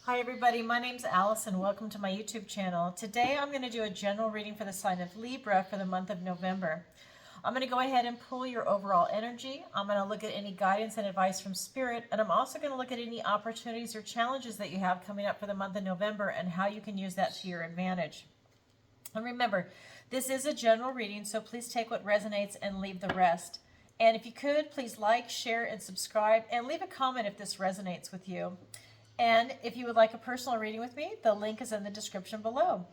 Hi everybody, my name's Alice and welcome to my YouTube channel. Today I'm going to do a general reading for the sign of Libra for the month of November. I'm going to go ahead and pull your overall energy. I'm going to look at any guidance and advice from Spirit, and I'm also going to look at any opportunities or challenges that you have coming up for the month of November and how you can use that to your advantage. And remember, this is a general reading, so please take what resonates and leave the rest. And if you could, please like, share, and subscribe, and leave a comment if this resonates with you. And if you would like a personal reading with me, the link is in the description below.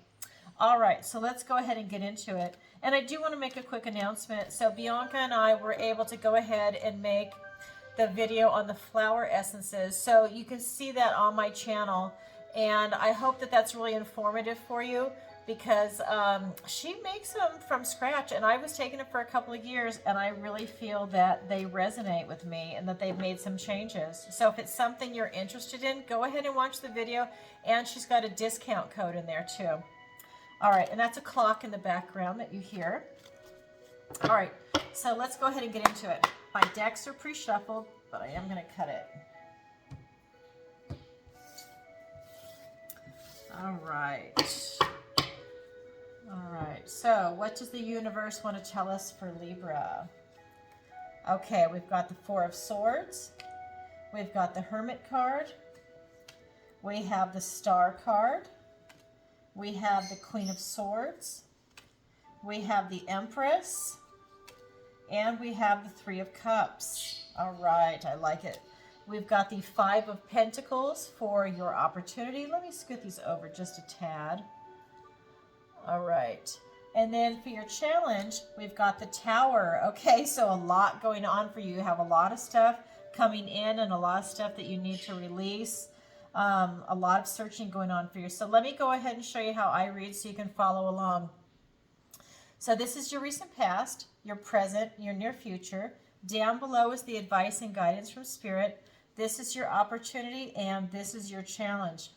All right, so let's go ahead and get into it. And I do want to make a quick announcement. So Bianca and I were able to go ahead and make the video on the flower essences. So you can see that on my channel. And I hope that that's really informative for you, because she makes them from scratch, and I was taking it for a couple of years, and I really feel that they resonate with me and that they've made some changes. So if it's something you're interested in, go ahead and watch the video, and she's got a discount code in there too. All right, and that's a clock in the background that you hear. All right, so let's go ahead and get into it. My decks are pre-shuffled, but I am going to cut it. All right. All right, so what does the universe want to tell us for Libra? Okay, we've got the Four of Swords. We've got the Hermit card. We have the Star card. We have the Queen of Swords. We have the Empress. And we have the Three of Cups. All right, I like it. We've got the Five of Pentacles for your opportunity. Let me scoot these over just a tad. All right, and then for your challenge, we've got the Tower. Okay, so a lot going on for you. You have a lot of stuff coming in and a lot of stuff that you need to release. A lot of searching going on for you. So let me go ahead and show you how I read so you can follow along. So this is your recent past, your present, your near future. Down below is the advice and guidance from Spirit. This is your opportunity, and this is your challenge.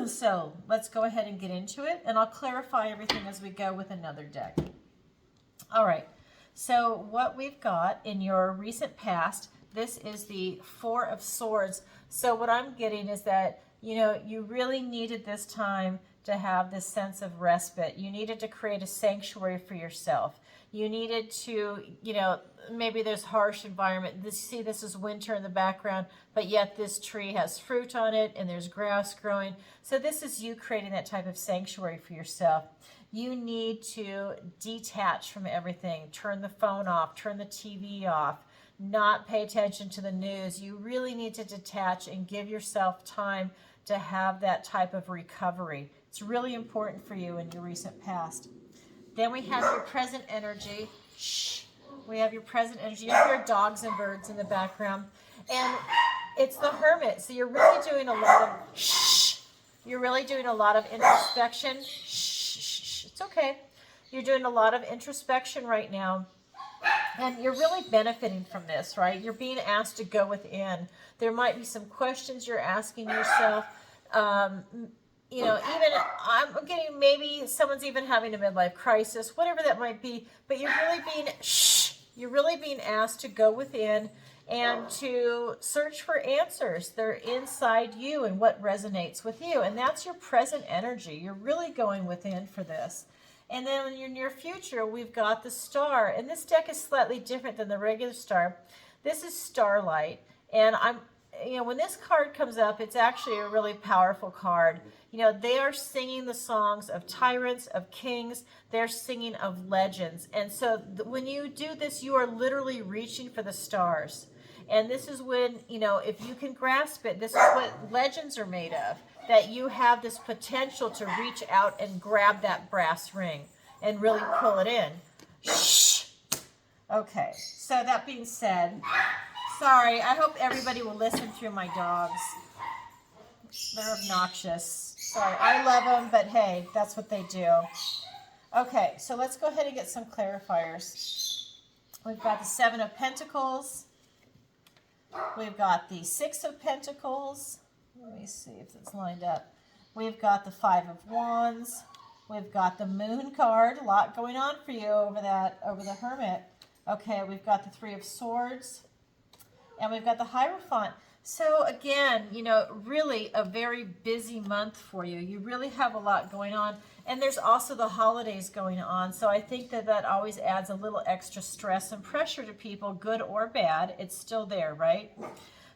So let's go ahead and get into it, and I'll clarify everything as we go with another deck. All right, so what we've got in your recent past, this is the Four of Swords. So what I'm getting is that, you know, you really needed this time to have this sense of respite. You needed to create a sanctuary for yourself. You needed to, you know, maybe there's harsh environment. See, this is winter in the background, but yet this tree has fruit on it and there's grass growing. So this is you creating that type of sanctuary for yourself. You need to detach from everything. Turn the phone off, turn the TV off, not pay attention to the news. You really need to detach and give yourself time to have that type of recovery. It's really important for you in your recent past. Then we have your present energy. Shh. We have your present energy. You hear dogs and birds in the background. And it's the Hermit. So you're really doing a lot of shh. You're really doing a lot of introspection. Shh. It's okay. You're doing a lot of introspection right now. And you're really benefiting from this, right? You're being asked to go within. There might be some questions you're asking yourself. You know, even I'm getting, maybe someone's even having a midlife crisis, whatever that might be, but you're really being asked to go within and to search for answers. They're inside you and what resonates with you. And that's your present energy. You're really going within for this. And then in your near future, we've got the Star. And this deck is slightly different than the regular Star. This is Starlight. And you know, when this card comes up, it's actually a really powerful card. You know, they are singing the songs of tyrants, of kings. They're singing of legends. And so when you do this, you are literally reaching for the stars. And this is when, you know, if you can grasp it, this is what legends are made of, that you have this potential to reach out and grab that brass ring and really pull it in. Shh. Okay, so that being said, sorry, I hope everybody will listen through my dogs. They're obnoxious. Sorry, I love them, but hey, that's what they do. Okay, so let's go ahead and get some clarifiers. We've got the Seven of Pentacles. We've got the Six of Pentacles. Let me see if it's lined up. We've got the Five of Wands. We've got the Moon card. A lot going on for you over the Hermit. Okay, we've got the Three of Swords. And we've got the Hierophant. So again, really a very busy month for you. You really have a lot going on. And there's also the holidays going on. So I think that that always adds a little extra stress and pressure to people, good or bad. It's still there, right?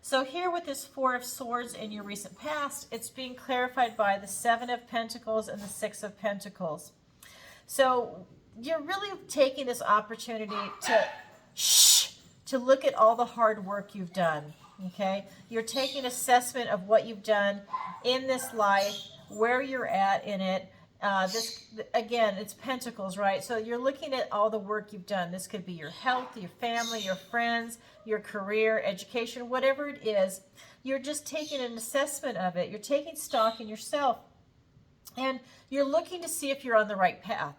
So here with this Four of Swords in your recent past, it's being clarified by the Seven of Pentacles and the Six of Pentacles. So you're really taking this opportunity to look at all the hard work you've done. Okay, you're taking assessment of what you've done in this life, where you're at in it. This again, it's Pentacles, right? So you're looking at all the work you've done. This could be your health, your family, your friends, your career, education, whatever it is. You're just taking an assessment of it. You're taking stock in yourself, and you're looking to see if you're on the right path.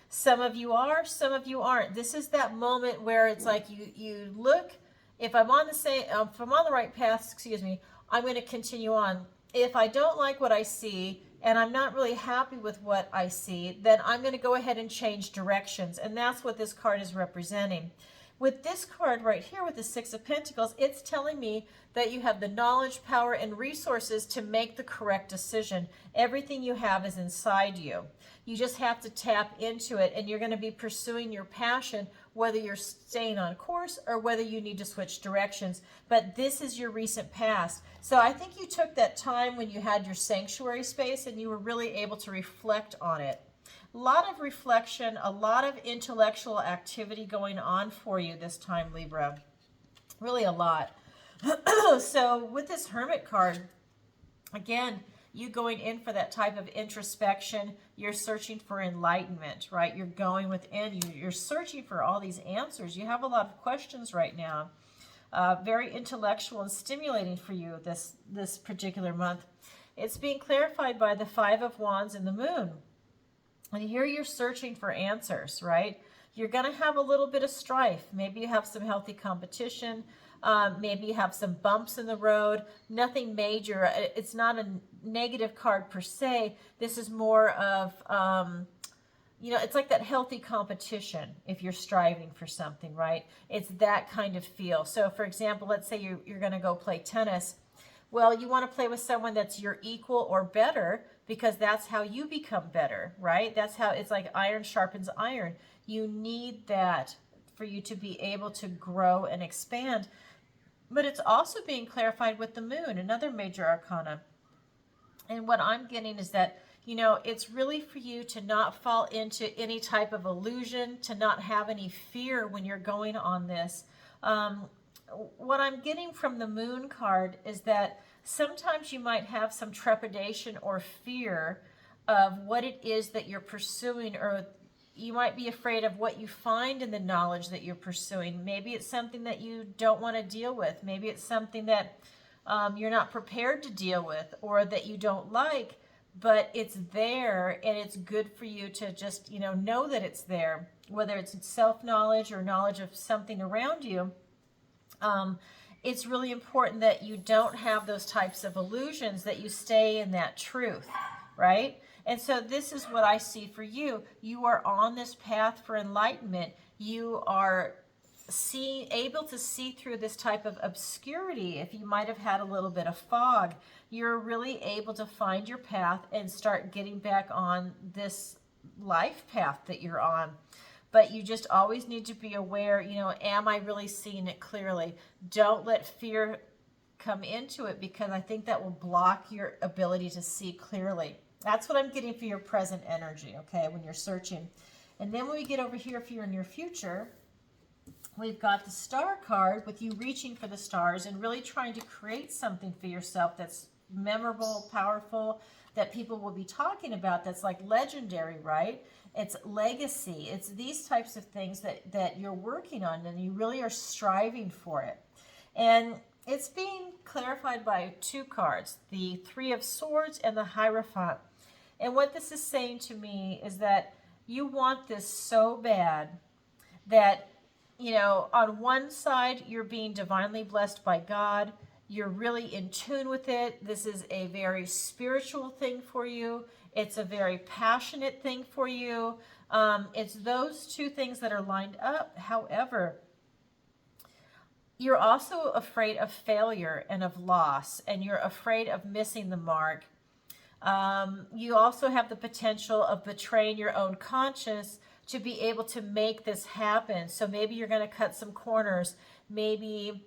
Some of you are, some of you aren't. This is that moment where it's like you look. If I'm on the right path, excuse me, I'm going to continue on. If I don't like what I see and I'm not really happy with what I see, then I'm going to go ahead and change directions. And that's what this card is representing. With this card right here with the Six of Pentacles, it's telling me that you have the knowledge, power, and resources to make the correct decision. Everything you have is inside you. You just have to tap into it, and you're going to be pursuing your passion, whether you're staying on course or whether you need to switch directions. But this is your recent past. So I think you took that time when you had your sanctuary space and you were really able to reflect on it. A lot of reflection, a lot of intellectual activity going on for you this time, Libra. Really a lot. So with this Hermit card, again, you going in for that type of introspection, you're searching for enlightenment, right? You're going within, you're searching for all these answers. You have a lot of questions right now. Very intellectual and stimulating for you this particular month. It's being clarified by the Five of Wands and the Moon. And here you're searching for answers, right? You're going to have a little bit of strife. Maybe you have some healthy competition. Maybe you have some bumps in the road. Nothing major. It's not a negative card per se. This is more of, it's like that healthy competition if you're striving for something, right? It's that kind of feel. So, for example, let's say you're going to go play tennis. Well, you want to play with someone that's your equal or better, because that's how you become better, right? That's how it's like iron sharpens iron. You need that for you to be able to grow and expand. But it's also being clarified with the Moon, another major arcana. And what I'm getting is that, it's really for you to not fall into any type of illusion, to not have any fear when you're going on this. What I'm getting from the Moon card is that sometimes you might have some trepidation or fear of what it is that you're pursuing, or you might be afraid of what you find in the knowledge that you're pursuing. Maybe it's something that you don't want to deal with. Maybe it's something that you're not prepared to deal with, or that you don't like, but it's there, and it's good for you to just, know that it's there, whether it's self-knowledge or knowledge of something around you. It's really important that you don't have those types of illusions, that you stay in that truth, right? And so this is what I see for you. You are on this path for enlightenment. You are able to see through this type of obscurity. If you might have had a little bit of fog, you're really able to find your path and start getting back on this life path that you're on. But you just always need to be aware, am I really seeing it clearly? Don't let fear come into it, because I think that will block your ability to see clearly. That's what I'm getting for your present energy, okay, when you're searching. And then when we get over here for your near future, we've got the Star card with you reaching for the stars and really trying to create something for yourself that's memorable, powerful, that people will be talking about, that's like legendary, right? It's legacy. It's these types of things that you're working on, and you really are striving for it. And it's being clarified by two cards, the Three of Swords and the Hierophant. And what this is saying to me is that you want this so bad that, on one side, you're being divinely blessed by God. You're really in tune with it. This is a very spiritual thing for you. It's a very passionate thing for you. It's those two things that are lined up. However, you're also afraid of failure and of loss, and you're afraid of missing the mark. You also have the potential of betraying your own conscience to be able to make this happen. So maybe you're going to cut some corners. Maybe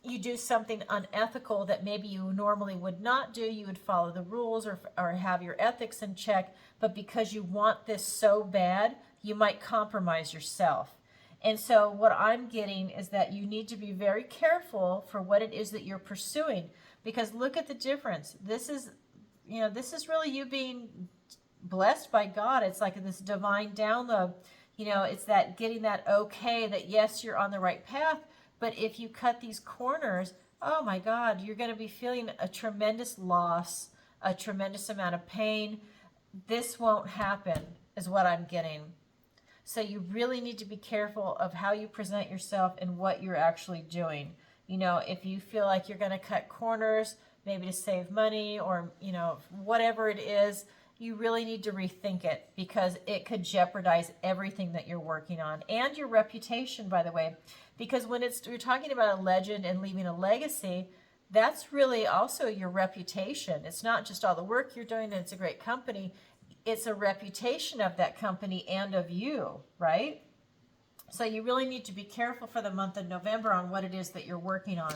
you do something unethical that maybe you normally would not do. You would follow the rules or have your ethics in check. But because you want this so bad, you might compromise yourself. And so what I'm getting is that you need to be very careful for what it is that you're pursuing, because look at the difference. This is, this is really you being blessed by God. It's like this divine download. It's that getting that okay that yes, you're on the right path. But if you cut these corners, oh my God, you're going to be feeling a tremendous loss, a tremendous amount of pain. This won't happen, is what I'm getting. So you really need to be careful of how you present yourself and what you're actually doing. If you feel like you're going to cut corners, maybe to save money or, whatever it is, you really need to rethink it, because it could jeopardize everything that you're working on and your reputation, by the way. Because when you're talking about a legend and leaving a legacy, that's really also your reputation. It's not just all the work you're doing and it's a great company. It's a reputation of that company and of you, right? So you really need to be careful for the month of November on what it is that you're working on.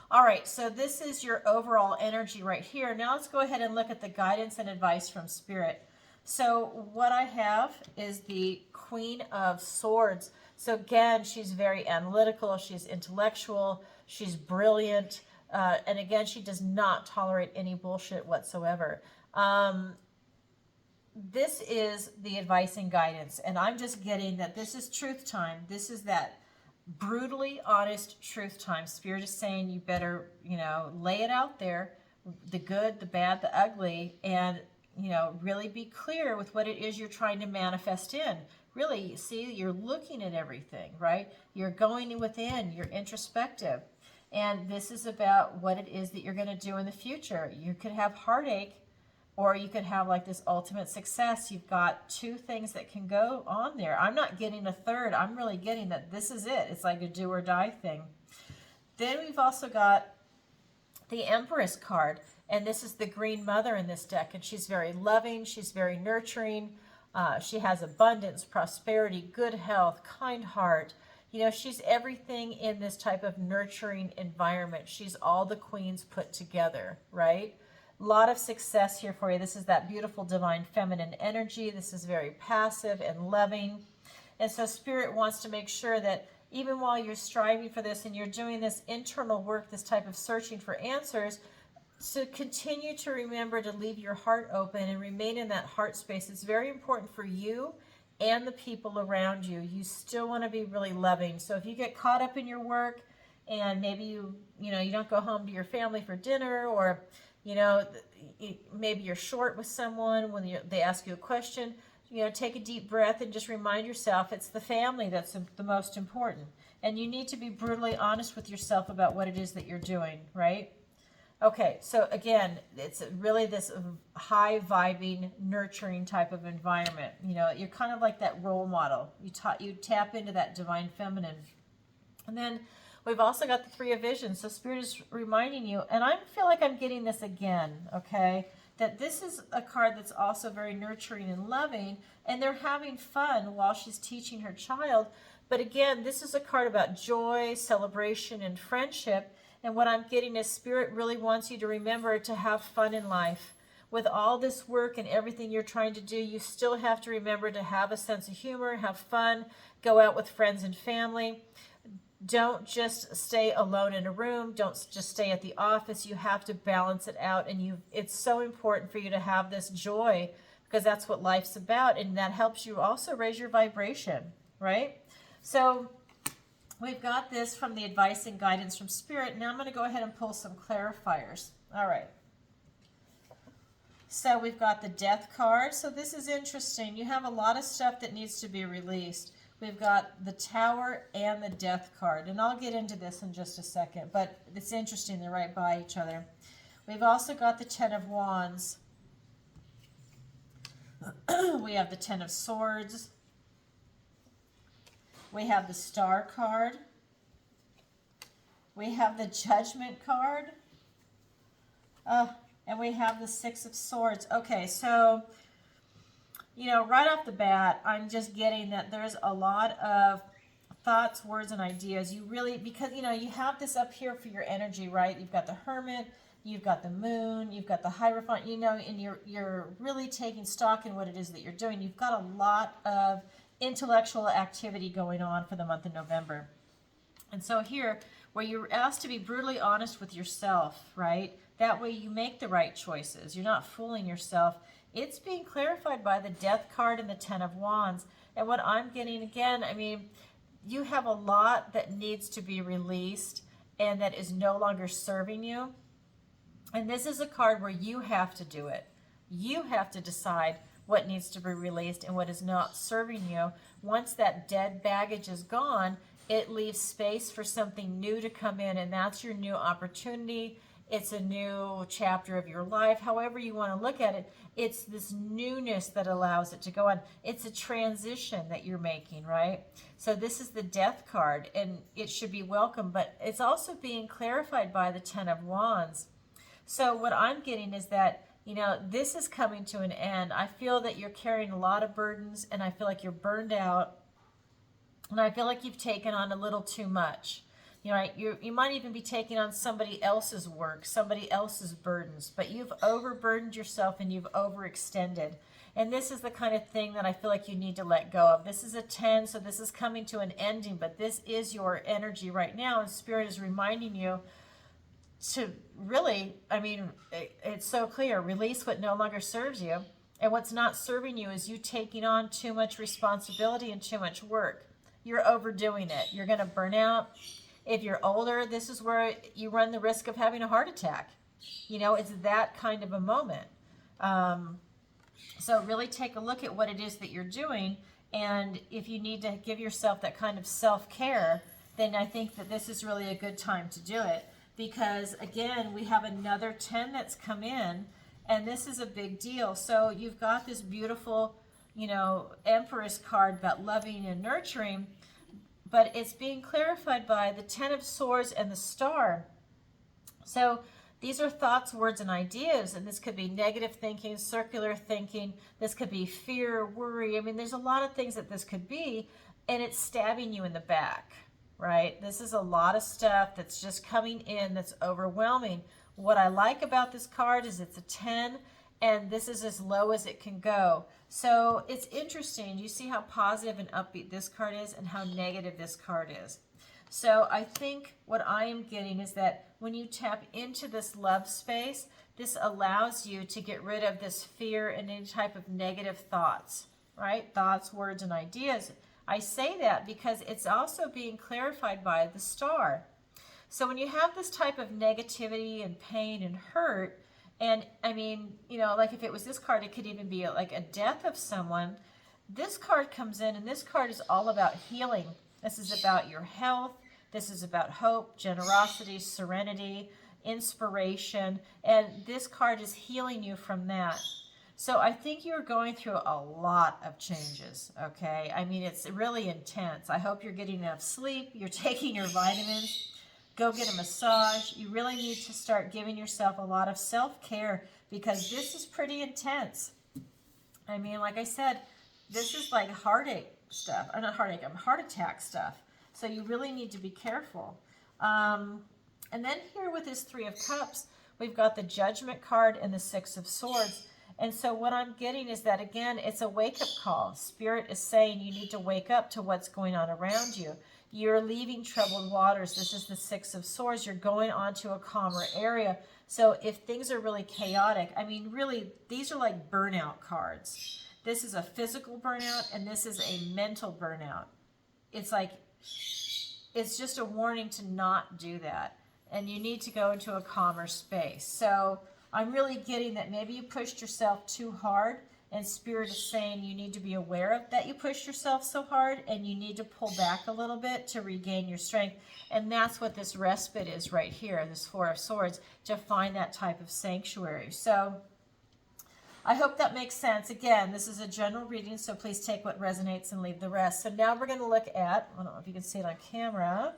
All right, so this is your overall energy right here. Now let's go ahead and look at the guidance and advice from Spirit. So what I have is the Queen of Swords. So again, she's very analytical, she's intellectual, she's brilliant, and again, she does not tolerate any bullshit whatsoever. This is the advice and guidance, and I'm just getting that this is truth time. This is that brutally honest truth time. Spirit is saying you better, lay it out there, the good, the bad, the ugly, and, really be clear with what it is you're trying to manifest in. Really, see, you're looking at everything, right? You're going within, you're introspective. And this is about what it is that you're going to do in the future. You could have heartache, or you could have like this ultimate success. You've got two things that can go on there. I'm not getting a third. I'm really getting that this is it. It's like a do or die thing. Then we've also got the Empress card. And this is the Green Mother in this deck. And she's very loving. She's very nurturing. She has abundance, prosperity, good health, kind heart. She's everything in this type of nurturing environment. She's all the queens put together, right? A lot of success here for you. This is that beautiful divine feminine energy. This is very passive and loving. And so Spirit wants to make sure that even while you're striving for this and you're doing this internal work, this type of searching for answers, so continue to remember to leave your heart open and remain in that heart space. It's very important for you and the people around you. You still want to be really loving. So if you get caught up in your work and maybe you don't go home to your family for dinner, or maybe you're short with someone when they ask you a question, take a deep breath and just remind yourself it's the family that's the most important. And you need to be brutally honest with yourself about what it is that you're doing, right? Okay, so again, it's really this high vibing, nurturing type of environment. You're kind of like that role model. You tap into that divine feminine. And then we've also got the Three of Visions. So Spirit is reminding you, and I feel like I'm getting this again, okay, that this is a card that's also very nurturing and loving, and they're having fun while she's teaching her child. But again, this is a card about joy, celebration, and friendship. And what I'm getting is Spirit really wants you to remember to have fun in life. With all this work and everything you're trying to do, you still have to remember to have a sense of humor, have fun, go out with friends and family. Don't just stay alone in a room. Don't just stay at the office. You have to balance it out. And it's so important for you to have this joy, because that's what life's about. And that helps you also raise your vibration, right? So we've got this from the advice and guidance from Spirit. Now I'm going to go ahead and pull some clarifiers. All right. So we've got the Death card. So this is interesting. You have a lot of stuff that needs to be released. We've got the Tower and the Death card. And I'll get into this in just a second. But it's interesting. They're right by each other. We've also got the Ten of Wands. We have the Ten of Swords. We have the Star card. We have the Judgment card. And we have the Six of Swords. Okay, so, you know, right off the bat, I'm just getting that there's a lot of thoughts, words, and ideas. You really, because, you know, you have this up here for your energy, right? You've got the Hermit, you've got the Moon, you've got the Hierophant, you know, and you're really taking stock in what it is that you're doing. You've got a lot of intellectual activity going on for the month of November. And so here, where you're asked to be brutally honest with yourself, right? That way you make the right choices. You're not fooling yourself. It's being clarified by the Death card and the Ten of Wands. And what I'm getting, again, I mean, you have a lot that needs to be released and that is no longer serving you. And this is a card where you have to do it. You have to decide what needs to be released and what is not serving you. Once that dead baggage is gone, it leaves space for something new to come in, and that's your new opportunity. It's a new chapter of your life. However you want to look at it, it's this newness that allows it to go on. It's a transition that you're making, right? So this is the Death card, and it should be welcome, but it's also being clarified by the Ten of Wands. So what I'm getting is that, you know, this is coming to an end. I feel that you're carrying a lot of burdens, and I feel like you're burned out, and I feel like you've taken on a little too much. You know, you might even be taking on somebody else's work, somebody else's burdens, but you've overburdened yourself and you've overextended. And this is the kind of thing that I feel like you need to let go of. This is a 10, so this is coming to an ending, but this is your energy right now, and Spirit is reminding you to really, I mean, it's so clear, release what no longer serves you. And what's not serving you is you taking on too much responsibility and too much work. You're overdoing it. You're going to burn out. If you're older, this is where you run the risk of having a heart attack. You know, it's that kind of a moment. So really take a look at what it is that you're doing. And if you need to give yourself that kind of self-care, then I think that this is really a good time to do it. Because again, we have another 10 that's come in, and this is a big deal. So you've got this beautiful, you know, Empress card about loving and nurturing, but it's being clarified by the Ten of Swords and the Star. So these are thoughts, words, and ideas, and this could be negative thinking, circular thinking. This could be fear, worry. I mean, there's a lot of things that this could be, and it's stabbing you in the back, right? This is a lot of stuff that's just coming in that's overwhelming. What I like about this card is it's a 10, and this is as low as it can go. So it's interesting. You see how positive and upbeat this card is and how negative this card is. So I think what I am getting is that when you tap into this love space, this allows you to get rid of this fear and any type of negative thoughts, right? Thoughts, words, and ideas. I say that because it's also being clarified by the Star. So when you have this type of negativity and pain and hurt, and I mean, you know, like if it was this card, it could even be like a death of someone. This card comes in, and this card is all about healing. This is about your health. This is about hope, generosity, serenity, inspiration. And this card is healing you from that. So I think you're going through a lot of changes, okay? I mean, it's really intense. I hope you're getting enough sleep. You're taking your vitamins. Go get a massage. You really need to start giving yourself a lot of self-care because this is pretty intense. I mean, like I said, this is like heartache stuff. Not heartache, heart attack stuff. So you really need to be careful. And then here with this Three of Cups, we've got the Judgment card and the Six of Swords. And so what I'm getting is that, again, it's a wake-up call. Spirit is saying you need to wake up to what's going on around you. You're leaving troubled waters. This is the Six of Swords. You're going on to a calmer area. So if things are really chaotic, I mean, really, these are like burnout cards. This is a physical burnout, and this is a mental burnout. It's like, it's just a warning to not do that. And you need to go into a calmer space. So I'm really getting that maybe you pushed yourself too hard, and Spirit is saying you need to be aware of that you pushed yourself so hard, and you need to pull back a little bit to regain your strength. And that's what this respite is right here, this Four of Swords, to find that type of sanctuary. So I hope that makes sense. Again, this is a general reading, so please take what resonates and leave the rest. So now we're going to look at, I don't know if you can see it on camera.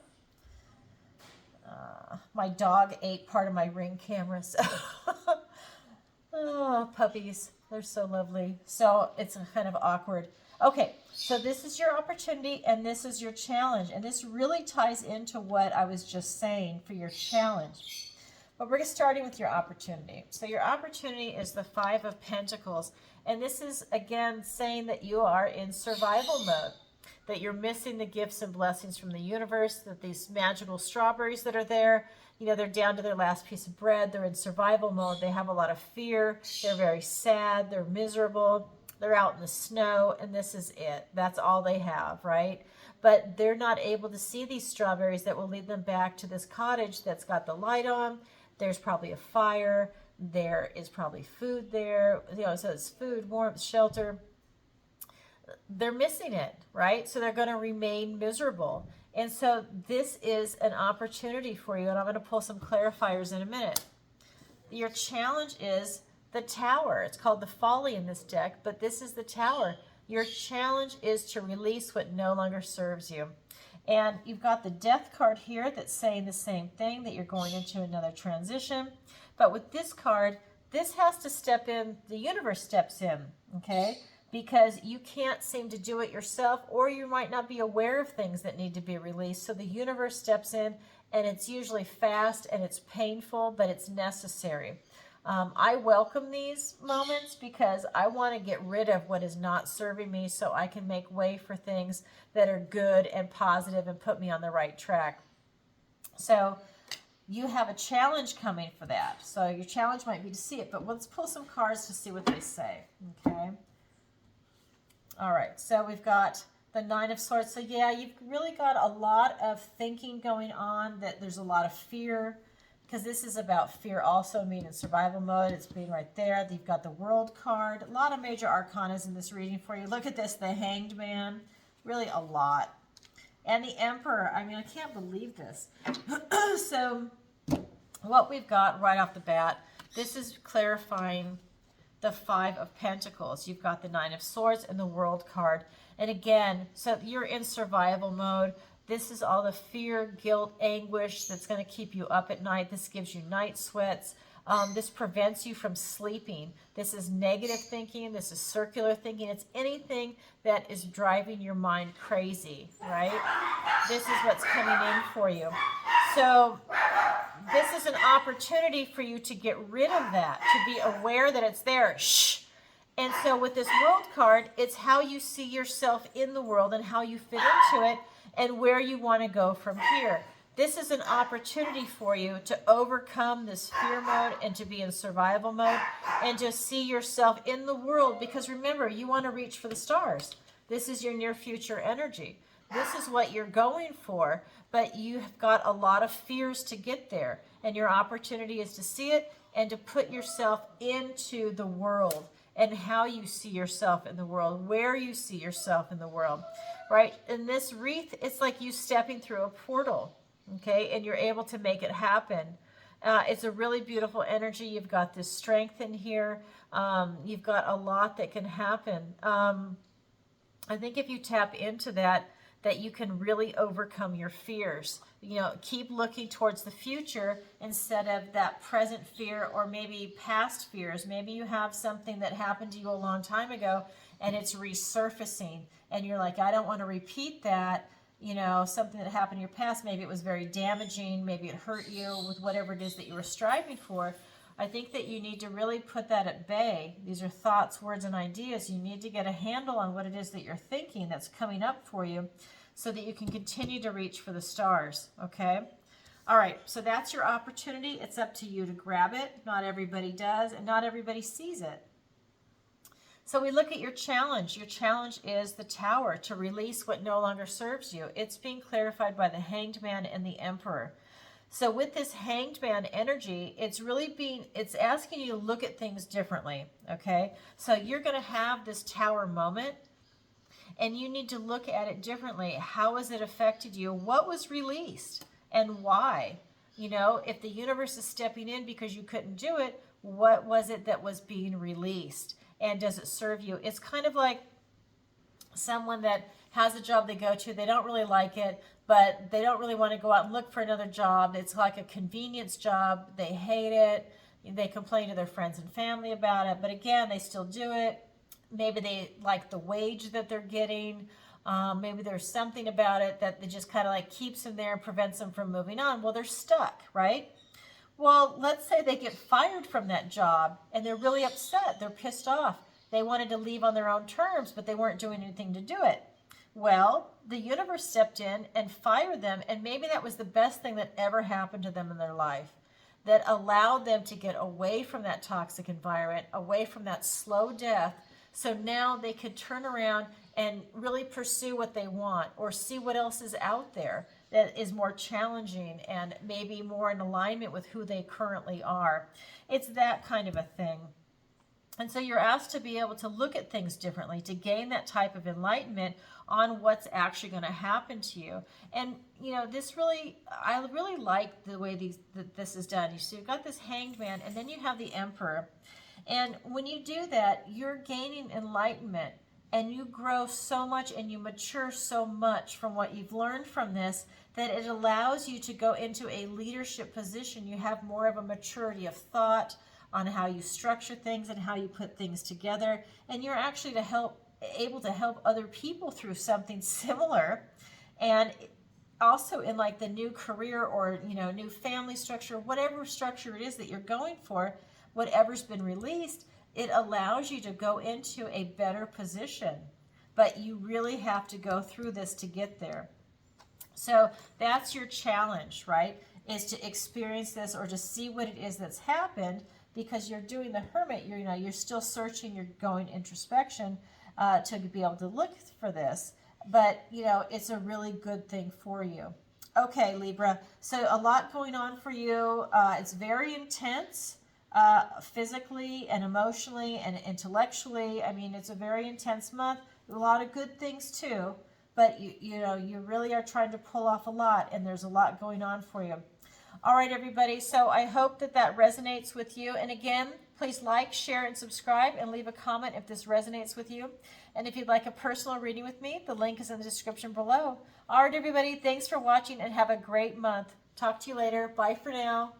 My dog ate part of my Ring camera, so oh, puppies, they're so lovely. So it's kind of awkward. Okay, so this is your opportunity and this is your challenge. And this really ties into what I was just saying for your challenge. But we're starting with your opportunity. So your opportunity is the Five of Pentacles. And this is, again, saying that you are in survival mode, that you're missing the gifts and blessings from the universe, that these magical strawberries that are there, you know, they're down to their last piece of bread. They're in survival mode. They have a lot of fear. They're very sad. They're miserable. They're out in the snow, and this is it. That's all they have, right? But they're not able to see these strawberries that will lead them back to this cottage that's got the light on. There's probably a fire. There is probably food there. You know, so it's food, warmth, shelter. They're missing it, right? So they're going to remain miserable. And so this is an opportunity for you, and I'm going to pull some clarifiers in a minute. Your challenge is the Tower. It's called the Folly in this deck, but this is the Tower. Your challenge is to release what no longer serves you. And you've got the Death card here that's saying the same thing, that you're going into another transition. But with this card, this has to step in, the universe steps in, okay? Because you can't seem to do it yourself, or you might not be aware of things that need to be released. So the universe steps in, and it's usually fast and it's painful, but it's necessary. I welcome these moments because I want to get rid of what is not serving me so I can make way for things that are good and positive and put me on the right track. So you have a challenge coming for that. So your challenge might be to see it, but let's pull some cards to see what they say, okay? All right, so we've got the Nine of Swords. So yeah, you've really got a lot of thinking going on, that there's a lot of fear, because this is about fear also, being in survival mode. It's being right there. You've got the World card. A lot of major arcanas in this reading for you. Look at this, the Hanged Man. Really a lot. And the Emperor. I mean, I can't believe this. So what we've got right off the bat, this is clarifying the Five of Pentacles. You've got the Nine of Swords and the World card. And again, so you're in survival mode. This is all the fear, guilt, anguish that's going to keep you up at night. This gives you night sweats. This prevents you from sleeping. This is negative thinking. This is circular thinking. It's anything that is driving your mind crazy, right? This is what's coming in for you. So this is an opportunity for you to get rid of that, to be aware that it's there. Shh. And so with this World card, it's how you see yourself in the world and how you fit into it and where you want to go from here. This is an opportunity for you to overcome this fear mode and to be in survival mode and just see yourself in the world, because remember, you want to reach for the stars. This is your near future energy. This is what you're going for, but you've got a lot of fears to get there, and your opportunity is to see it and to put yourself into the world and how you see yourself in the world, where you see yourself in the world, right? In this wreath, it's like you stepping through a portal, okay? And you're able to make it happen. It's a really beautiful energy. You've got this strength in here. You've got a lot that can happen. I think if you tap into that you can really overcome your fears. You know, keep looking towards the future instead of that present fear or maybe past fears. Maybe you have something that happened to you a long time ago and it's resurfacing and you're like, I don't want to repeat that. You know, something that happened in your past, maybe it was very damaging, maybe it hurt you with whatever it is that you were striving for. I think that you need to really put that at bay. These are thoughts, words, and ideas. You need to get a handle on what it is that you're thinking that's coming up for you so that you can continue to reach for the stars, okay? All right, so that's your opportunity. It's up to you to grab it. Not everybody does, and not everybody sees it. So we look at your challenge. Your challenge is the Tower, to release what no longer serves you. It's being clarified by the Hanged Man and the Emperor. So with this Hanged Man energy, it's asking you to look at things differently, okay? So you're going to have this Tower moment, and you need to look at it differently. How has it affected you? What was released and why? You know, if the universe is stepping in because you couldn't do it, what was it that was being released? And does it serve you? It's kind of like someone that has a job they go to, they don't really like it, but they don't really want to go out and look for another job. It's like a convenience job. They hate it. They complain to their friends and family about it, but again, they still do it. Maybe they like the wage that they're getting. Maybe there's something about it that they just kind of like keeps them there and prevents them from moving on. Well, they're stuck, right? Well, let's say they get fired from that job and they're really upset. They're pissed off. They wanted to leave on their own terms, but they weren't doing anything to do it. Well, the universe stepped in and fired them, and maybe that was the best thing that ever happened to them in their life, that allowed them to get away from that toxic environment, away from that slow death, so now they could turn around and really pursue what they want or see what else is out there that is more challenging and maybe more in alignment with who they currently are. It's that kind of a thing. And so you're asked to be able to look at things differently, to gain that type of enlightenment on what's actually going to happen to you. And, you know, this really, I really like the way this is done. You see, you've got this Hanged Man, and then you have the Emperor. And when you do that, you're gaining enlightenment, and you grow so much and you mature so much from what you've learned from this that it allows you to go into a leadership position. You have more of a maturity of thought on how you structure things and how you put things together, and you're actually able to help other people through something similar. And also in like the new career or, you know, new family structure, whatever structure it is that you're going for, whatever's been released, it allows you to go into a better position. But you really have to go through this to get there. So that's your challenge, right? Is to experience this or to see what it is that's happened, because you're doing the Hermit. You're still searching. You're going introspection to be able to look for this. But it's a really good thing for you. Okay, Libra. So a lot going on for you. It's very intense, physically and emotionally and intellectually. I mean, it's a very intense month. A lot of good things too. But you really are trying to pull off a lot, and there's a lot going on for you. All right, everybody. So I hope that resonates with you. And again, please like, share, and subscribe, and leave a comment if this resonates with you. And if you'd like a personal reading with me, the link is in the description below. All right, everybody. Thanks for watching, and have a great month. Talk to you later. Bye for now.